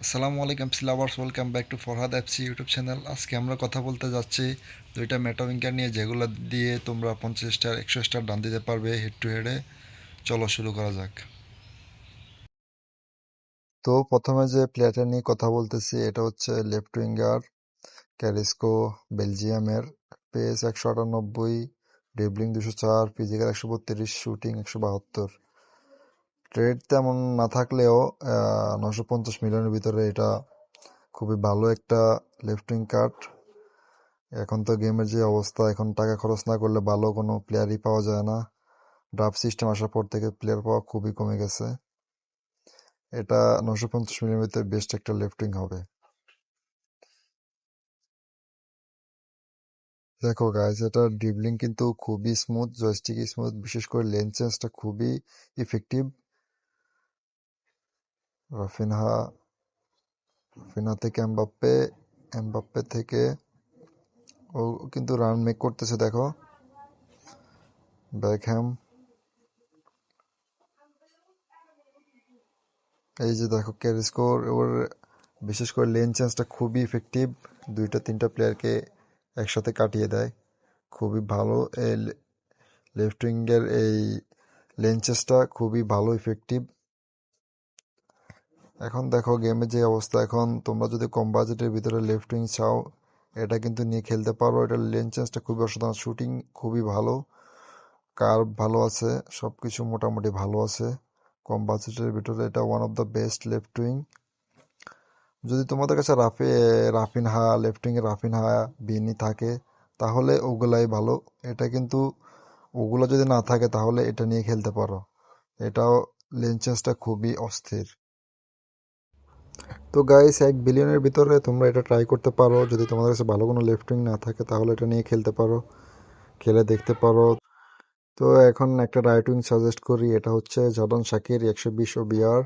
আসসালামু আলাইকুম সিলাভার্স, welcome back to Farhad FC YouTube channel. আজকে আমরা কথা বলতে যাচ্ছি দুইটা মেটাউইঙ্কার নিয়ে, যেগুলো দিয়ে তোমরা 50 স্টার 100 স্টার ডান দিতে পারবে হেড টু হেডে। চলো শুরু করা যাক। তো প্রথমে যে প্লেয়ারটা নিয়ে কথা বলতেছি এটা হচ্ছে লেফট উইঙ্গার ক্যারিস্কো, বেলজিয়ামের। Pace 198, dribbling 204, physical 132, shooting 172। Trade তেমন না থাকলেও 950 মিলিয়নের ভিতরে এটা খুবই ভালো একটা লেফট উইং কার্ড। এখন তো গেমের যে অবস্থা, এখন টাকা খরচ না করলে ভালো কোনো প্লেয়ারই পাওয়া যায় না। ড্রাফট সিস্টেম আসার পর থেকে প্লেয়ার পাওয়া খুবই কমে গেছে। এটা 950 মিলিয়নের ভিতরে বেস্ট একটা লেফট উইং হবে। দেখো গাইজ, এটা ড্রিবলিং কিন্তু খুবই স্মুথ, জয়স্টিক স্মুথ, বিশেষ করে লেন চেঞ্জটা খুবই ইফেক্টিভ। রাফিনহা, রাফিনহা থেকে এমবাপ্পে, এমবাপ্পে থেকে ও কিন্তু রান মেক করতেছে। দেখো বেকহ্যাম, এই যে দেখো ক্যারিস্কোর, ওর বিশেষ করে লেন চেঞ্জটা খুবই ইফেক্টিভ। দুইটা তিনটা প্লেয়ারকে একসাথে কাটিয়ে দেয়, খুবই ভালো। এই লেফট উইঙ্গের এই লেন চেঞ্জটা খুবই ভালো ইফেক্টিভ। এখন দেখো গেমের যে অবস্থা, এখন তোমরা যদি কম বাজেটের ভিতরে লেফট উইং চাও, এটা কিন্তু নিয়ে খেলতে পারো। এটা লেন চেঞ্জটা খুবই অসাধারণ, শুটিং খুবই ভালো, কার্ভ ভালো আছে, সব কিছু মোটামুটি ভালো আছে। কম বাজেটের ভিতরে এটা one of the best left wing. যদি তোমাদের কাছে রাফিনহা, লেফট উইংয়ে রাফিনহা, বিনি থাকে তাহলে ওগুলাই ভালো। এটা কিন্তু ওগুলো যদি না থাকে তাহলে এটা নিয়ে খেলতে পারো। এটাও লেন চেঞ্জটা খুবই অস্থির। তো গাইস, 1 বিলিয়নের ভিতরে তোমরা এটা ট্রাই করতে পারো। যদি তোমাদের কাছে ভালো কোনো লেফট উইং না থাকে তাহলে এটা নিয়ে খেলতে পারো, খেলে দেখতে পারো। তো এখন একটা রাইট উইং সাজেস্ট করি, এটা হচ্ছে Jordan Shakir. 120 OBR,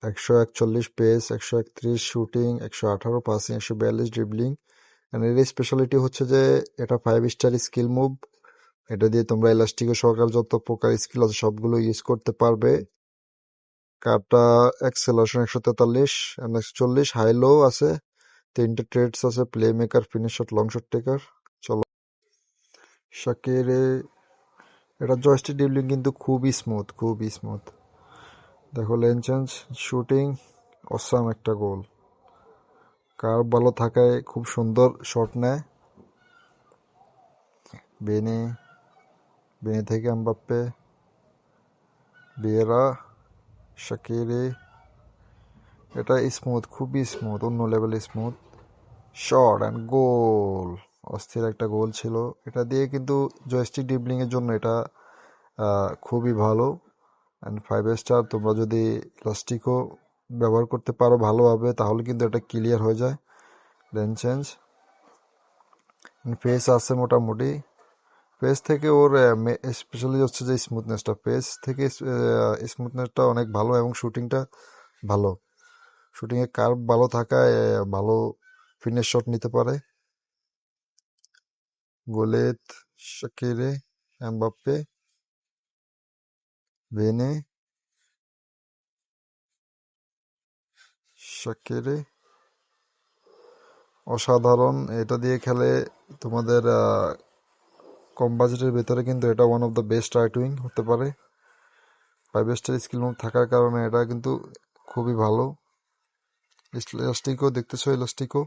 141 pace, 131 shooting, 118 passing, 142 dribbling. এর স্পেশালিটি হচ্ছে যে এটা 5 স্টার স্কিল মুভ। এটা দিয়ে তোমরা এলাস্টিকো সহকার যত প্রকার স্কিল আছে সবগুলো ইউজ করতে পারবে। কার্ডটা এক্সেলারেশন 143, 140, হাই লো আছে। তিনটে ট্রেডস আছে, play maker, finish shot, long shot taker. চলো শাকির, এটা জয়স্টিক ড্রিবলিং কিন্তু খুবই স্মুথ, খুবই স্মুথ। দেখো লেন চেঞ্জ, শুটিং, অসাম একটা গোল। কার্ভ ভালো থাকায় খুব সুন্দর শট নেয়। বেনে, বেনে থেকে এমবাপ্পে, বিয়েরা, শাকিরে। এটা স্মুথ, খুবই স্মুথ, অন্য লেভেলে স্মুথ। শট অ্যান্ড গোল, অস্থির একটা গোল ছিল। এটা দিয়ে কিন্তু জয়স্টিক ড্রিবলিংয়ের জন্য এটা খুবই ভালো। And 5 star. তোমরা যদি ইলাস্টিকও ব্যবহার করতে পারো ভালোভাবে তাহলে কিন্তু এটা ক্লিয়ার হয়ে যায়। লেন চেঞ্জ, ফেস আছে মোটামুটি। পেস থেকে ওর স্পেশালি হচ্ছে যে স্মুথনেসটা, পেস থেকে স্মুথনেসটা অনেক ভালো এবং শুটিংটা ভালো। শুটিংয়ে কার্ভ ভালো থাকায় ভালো ফিনিশ শট নিতে পারে। গোলেত, শাকিরে, এমবাপ্পে, ভেনে, শাকিরে, অসাধারণ। এটা দিয়ে খেলে তোমাদের কম বাজেটের ভেতরে কিন্তু এটা one of the best right wing হতে পারে। 5 স্টার স্কিল মুভ থাকার কারণে এটা কিন্তু খুবই ভালো। ইলাস্টিকও দেখতেছো, ইলাস্টিকও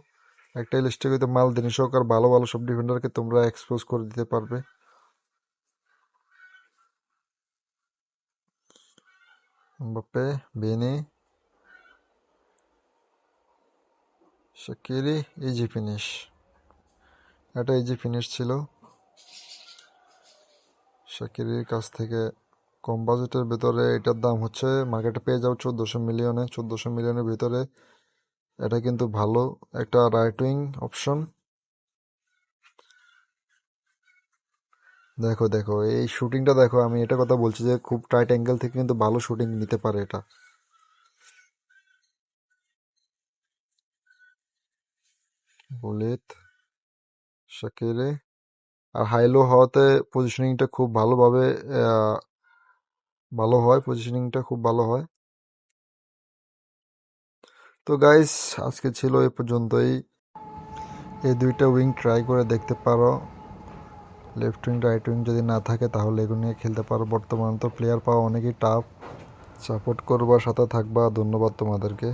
একটা ইলাস্টিকোতে মাল দিন সহকার ভালো ভালো সব ডিফেন্ডারকে তোমরা এক্সপোজ করে দিতে পারবে। এমবাপ্পে, বেনে, শাকিরি, ইজি ফিনিশ। এটা ইজি ফিনিশ ছিল শাকিরির কাছ থেকে। কম বাজেটের ভেতরে এটার দাম হচ্ছে, মার্কেটে পেয়ে যাও 1400 মিলিয়নে। 1400 মিলিয়নের ভিতরে এটা কিন্তু ভালো একটা রাইট উইং অপশন। দেখো দেখো এই শুটিংটা দেখো, আমি এটা কথা বলছি যে খুব টাইট অ্যাঙ্গেল থেকে কিন্তু ভালো শুটিং নিতে পারে এটা। বুলেট, শাকিরে। আর হাইলো হওয়াতে পজিশনিংটা খুব ভালোভাবে আহ, ভালো হয়, পজিশনিংটা খুব ভালো হয়। তো গাইস, আজকে ছিল এই পর্যন্তই। এই দুইটা উইং ট্রাই করে দেখতে পারো। লেফট উইং রাইট উইং যদি না থাকে তাহলে এগুলো নিয়ে খেলতে পারো। বর্তমান তো প্লেয়ার পাওয়া অনেকই টাফ। সাপোর্ট করবা, সাথে থাকবা। ধন্যবাদ তোমাদেরকে।